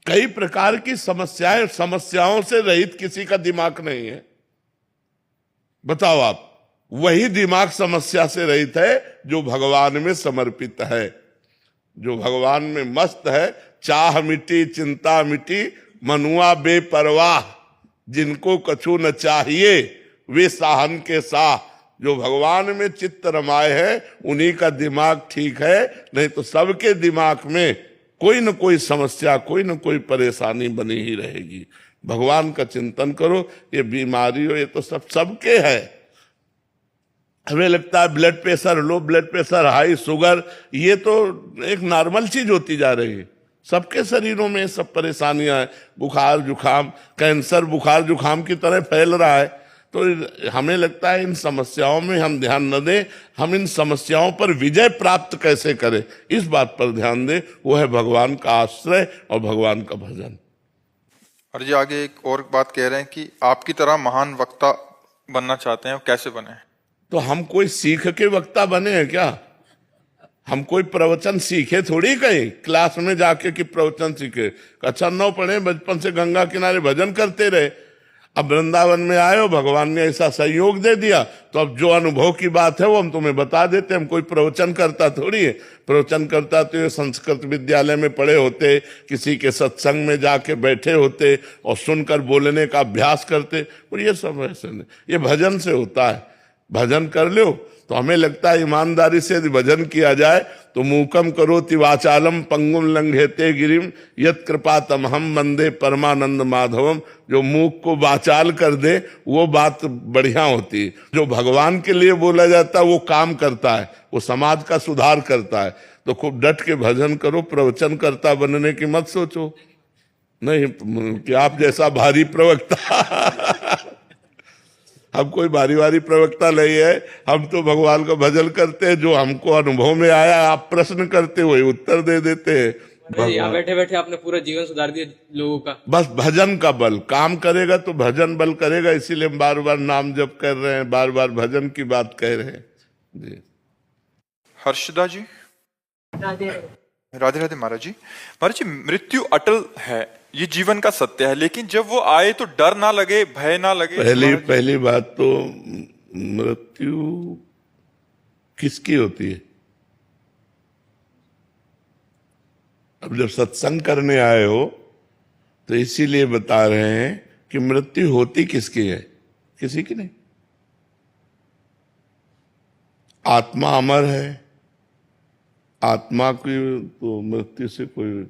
कई प्रकार की समस्याएं, समस्याओं से रहित किसी का दिमाग नहीं है। बताओ आप, वही दिमाग समस्या से रहित है जो भगवान में समर्पित है, जो भगवान में मस्त है। चाह मिटी चिंता मिटी, मनुआ बेपरवाह, जिनको कछु न चाहिए वे साहन के साह। जो भगवान में चित्त रमाए है उन्हीं का दिमाग ठीक है, नहीं तो सबके दिमाग में कोई न कोई समस्या, कोई न कोई परेशानी बनी ही रहेगी। भगवान का चिंतन करो। ये बीमारी हो, ये तो सबके है। हमें लगता है blood pressure, low blood pressure, high sugar, ये तो एक नॉर्मल चीज होती जा रही है। सबके शरीरों में सब परेशानियां हैं। बुखार जुखाम, कैंसर बुखार जुखाम की तरह फैल रहा है। तो हमें लगता है इन समस्याओं में हम ध्यान न दें, हम इन समस्याओं पर विजय प्राप्त कैसे करें, इस बात पर ध्यान दें। वो है भगवान का आश्रय और भगवान का भजन। और जी आगे एक और बात कह रहे हैं कि आपकी तरह महान वक्ता बनना चाहते हैं, कैसे बने? तो हम कोई सीख के वक्ता बने हैं क्या? हम कोई प्रवचन सीखे थोड़ी, कहीं क्लास में जाके कि प्रवचन सीखे। अच्छा 9 पढ़े, बचपन से गंगा किनारे भजन करते रहे। अब वृंदावन में आए हो, भगवान ने ऐसा सहयोग दे दिया, तो अब जो अनुभव की बात है वो हम तुम्हें बता देते। हम कोई प्रवचन करता थोड़ी है। प्रवचन करता तो ये संस्कृत विद्यालय में पढ़े होते, किसी के सत्संग में जाके बैठे होते और सुनकर बोलने का अभ्यास करते। और ये सब ऐसे नहीं, ये भजन से होता है। भजन कर लो तो हमें लगता है ईमानदारी से यदि भजन किया जाए तो मूकम करोति वाचालम पंगुम लंघेते गिरिम यत् कृपा तमहम वंदे परमानंद माधवम। जो मूक को वाचाल कर दे वो बात बढ़िया होती है। जो भगवान के लिए बोला जाता है वो काम करता है, वो समाज का सुधार करता है। तो खूब डट के भजन करो। प्रवचन करता बनने की मत सोचो, नहीं कि आप जैसा भारी प्रवक्ता हम कोई भारी भारी प्रवक्ता नहीं है। हम तो भगवान का भजन करते हैं, जो हमको अनुभव में आया आप प्रश्न करते हुए उत्तर दे देते हैं। यहाँ बैठे बैठे आपने पूरा जीवन सुधार दिया लोगों का। बस भजन का बल काम करेगा तो भजन बल करेगा। इसीलिए हम बार बार नाम जप कर रहे हैं, बार बार भजन की बात कह रहे हैं जी। हर्षदा जी, राधे राधे। महाराज जी, मृत्यु अटल है, ये जीवन का सत्य है, लेकिन जब वो आए तो डर ना लगे, भय ना लगे? पहली बात तो मृत्यु किसकी होती है? अब जब सत्संग करने आए हो तो इसीलिए बता रहे हैं कि मृत्यु होती किसकी है? किसी की नहीं। आत्मा अमर है, आत्मा की तो मृत्यु से कोई